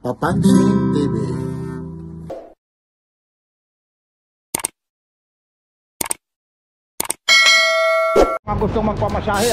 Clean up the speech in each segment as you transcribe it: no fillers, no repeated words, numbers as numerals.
Papansin TV. Mga gustong magpamasahe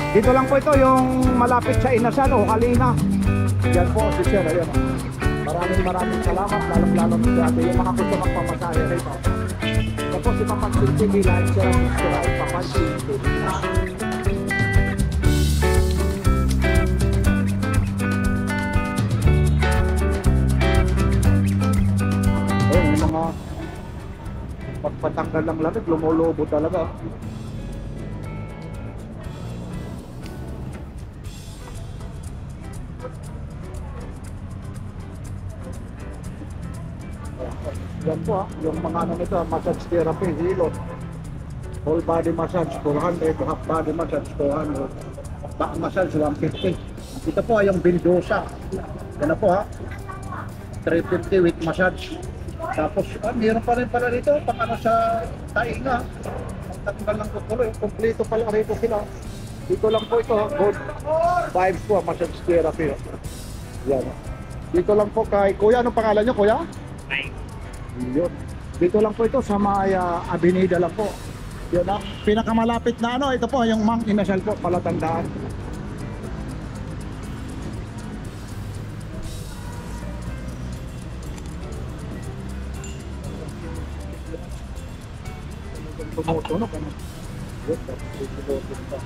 dito lang po ito yung malapit sa Inasal o Halina. Yan po si Sir, ayan. Maraming salamat, lalong-lalo si Ate yung mga gustong magpamasahe rito. Ito po si Papansin TV, like, share, subscribe, Papansin TV. Ayun, yung mga pagpatanggal ng lamig, lumulubo talaga. Yan po yung mga ano nito, massage therapy, hilot. Whole body massage, 400. Half body massage, 400. Back massage, 150. Ito po yung Bildosa. Yan na po 350 with massage. Tapos, meron pa rin pala rito, pang ano sa tainga. Ang tanggal ng kukulo, kompleto pala rito sila. Dito lang po ito, good vibes po, massage therapy. Yan. Dito lang po kay Kuya, anong pangalan nyo, Kuya? Yun. Dito lang po ito sa may Avenida lang po. Yun na. Pinakamalapit na ano, ito po yung Mang Inasal po, Palatandaan. Tumutunog ano. Yun, tumutunog pa.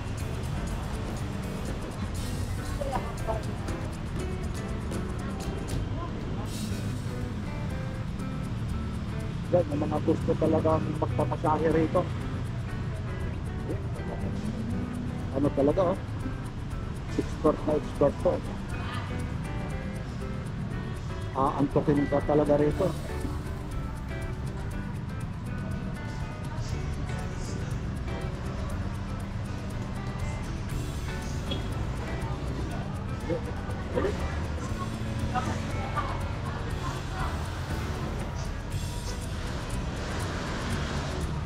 Yan, yung mga gusto talagang magpamasahe rito. Ano talaga expert na expert po. Antokin ka talaga rito.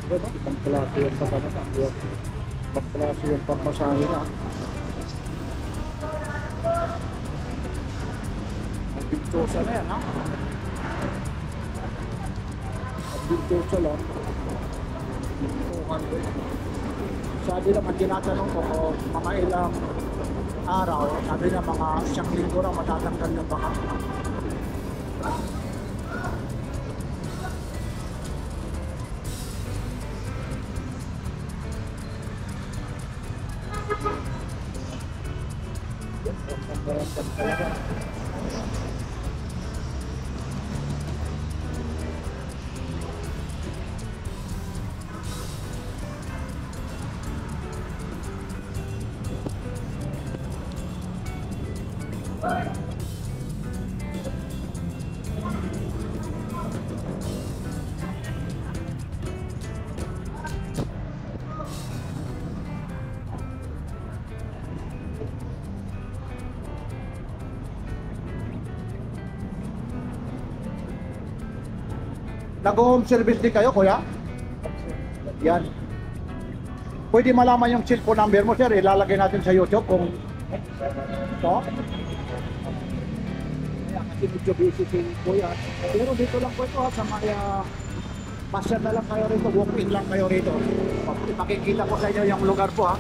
Ibang klase yung pagkakataon. Ibang klase yung pagmasahe na. Ang Bildosa na yan, Ang Bildosa lang. Sabi lang, ang tinatanong ko kung mga ilang araw, sabi na mga isang linggo na matatanggal yung baka. Nag-home service din kayo, Kuya? Yan. Pwede malaman yung cellphone number mo, sir. Ilalagay natin sa YouTube kung ito. Kasi medyo busy si Kuya. Pero dito lang po ito sa may pasyan na lang kayo rito. Walk-in lang kayo rito. Makikita ko sa inyo yung lugar po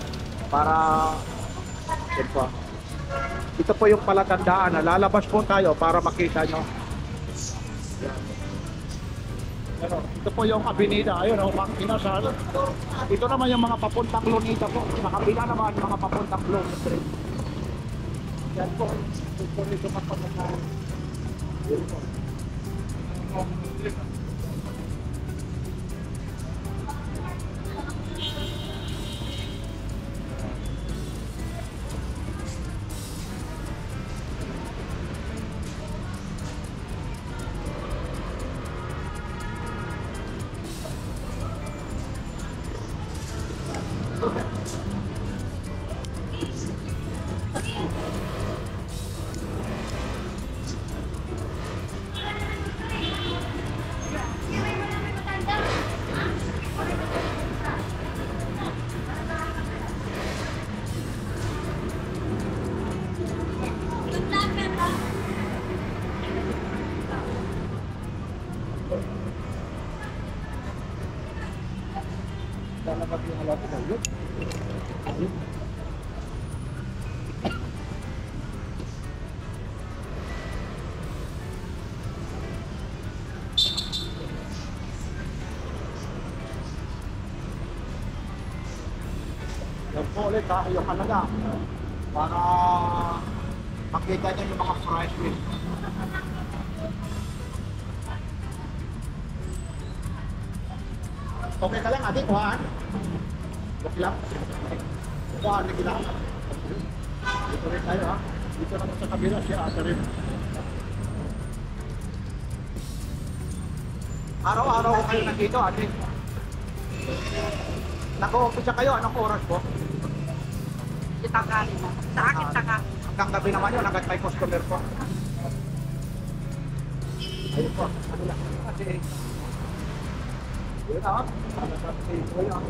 para ito. Ito po yung Palatandaan. Lalabas po tayo para makita nyo. Ito po yung Avenida, ayun Mang Inasal. Ito naman yung mga papuntang Lunita po. Sa kabila naman yung mga papuntang Bloom Street. Yan po. Ito po nito kapag-asahan. Yan po. po ulit ha, yung ano na, para makita niyo yung mga fresh fish. Okay ka lang ate, kuhaan? Okay lang? Kuhaan, lagi lang. Dito rin tayo ha. Dito naman sa kabila siya ate rin. Araw-araw kayo nandito ate. Nag-uumpisa kayo, anong oras po? Tanghali na. Sa akin, tanghali. Hanggang gabi naman yun, hanggang may customer po. Ayun po, ano lang. Kasi, yun na, yun.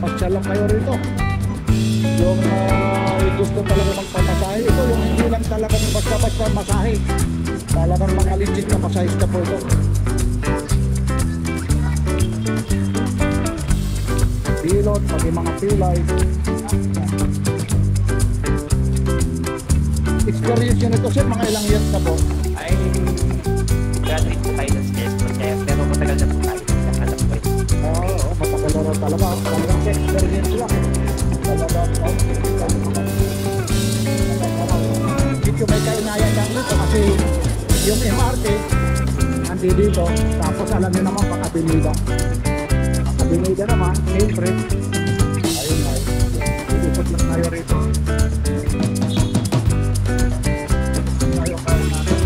Pasyal lang kayo rito. Yung gusto talaga magpamasahe, ito yung hindi lang talagang basta-basta masahe. Talagang mga legit na masahista po ito. Pilot, pati mga pilay. Experience nyo nito sir, mga ilang years na po? Ay, graduate po tayo ng skills project, pero matagal na po tayo nakakalap po ito. Oo, matagal na rin talaga. Talagang experience lang. Talagang dito may kainayan lang dito kasi yung MRT nandi dito, tapos alam nyo naman Pakabinida. Pakabinida naman, siyempre. Ayun nga, ilipot lang tayo rito. Tayo kayo natin.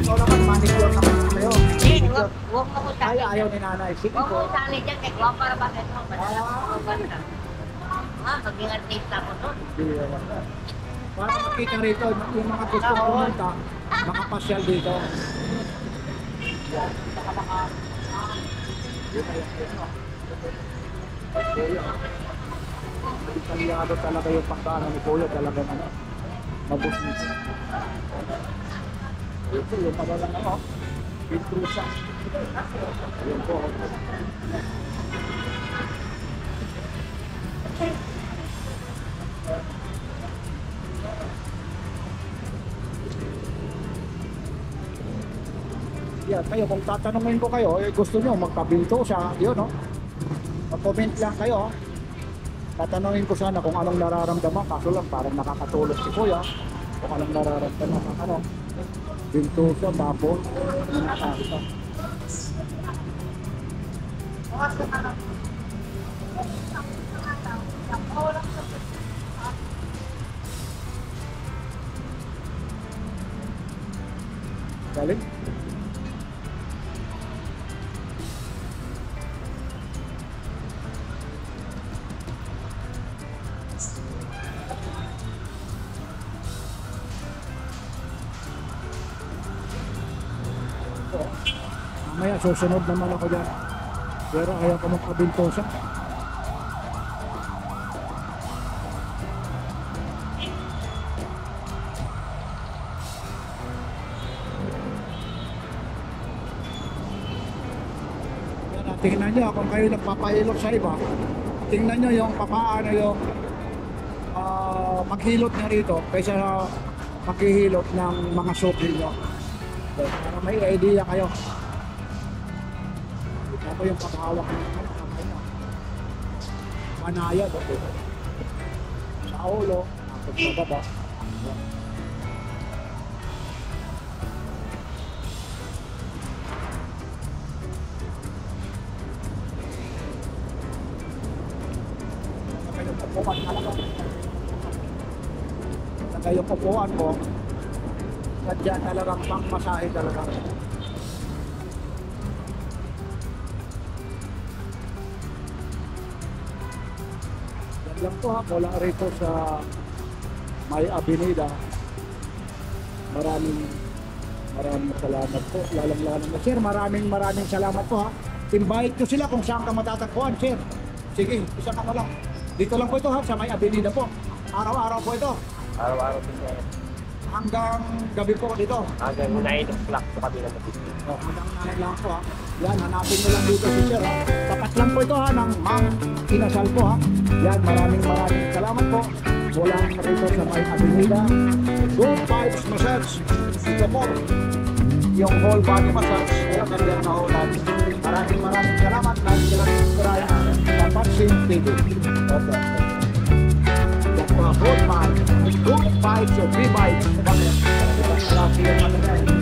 Ikaw naman, manicure naman kayo. Huwag mo ko Ay, tali. ayaw ni nanay. Sige Huwag mo po. ko tali dyan. Kaya huwag para bakit mo. Madala ko ganda. Maging artista ko doon. Para makita rito, yung mga gusto pumunta, makapasyal dito. Yan, saka mga... Yun na yun, no? Kuya. Italiado talaga yung pagkano ni Kuya, talagang ano, mabusnis. Ito yung magalang ano, intrusa. Ayun po. Yan, kayo kung tatanungin ko kayo, gusto nyo magpabinto siya, yun no? Mag-comment lang kayo. Tatanungin ko sana kung anong nararamdaman, kaso lang parang nakakatulog si Kuya. Kung anong nararamdaman ng ano, binto siya, tapos, nakakita. Galing? Mamaya susunod naman ako dyan. Pero ayaw ko magpabintosa. Tingnan nyo kung kayo nagpapahilot sa iba. Tingnan nyo yung papaano yung maghilot nyo rito kaysa maghihilot ng mga sukli nyo. Para may idea kayo. Ito yung paghawak ng kamay nyo. Manaya doon. Sa ulo, tapos sa baba. upuan talaga. Saka yung upuan mo, sadya talagang pang-masahe talaga. Yan lang po ha, mula rito sa may Avenida. Maraming salamat po. Lalang-lalang na sir, maraming salamat po ha. Invite ko sila kung saan ka matatagpuan sir. Sige, isa ka pa lang. Dito lang po ito ha, sa may Avenida po. Araw-araw po ito. Araw-araw din sir. Hanggang gabi po dito. Hanggang 9 o'clock po kami ng matindi. Oh, hanggang 9 lang po ha. Yan, hanapin nyo lang dito si sir ha. Tapat lang po ito ha, ng Mang Inasal po ha. Yan, maraming salamat po. Walang rito sa may Avenida. Good Vibes Massage. Ito po, yung whole body massage. Kaya kanya na ho natin. Maraming salamat. Lagi sila subscribe sa Pansin TV. Okay. Yung mga whole body. Good Vibes o Free Vibes. Maraming salamat.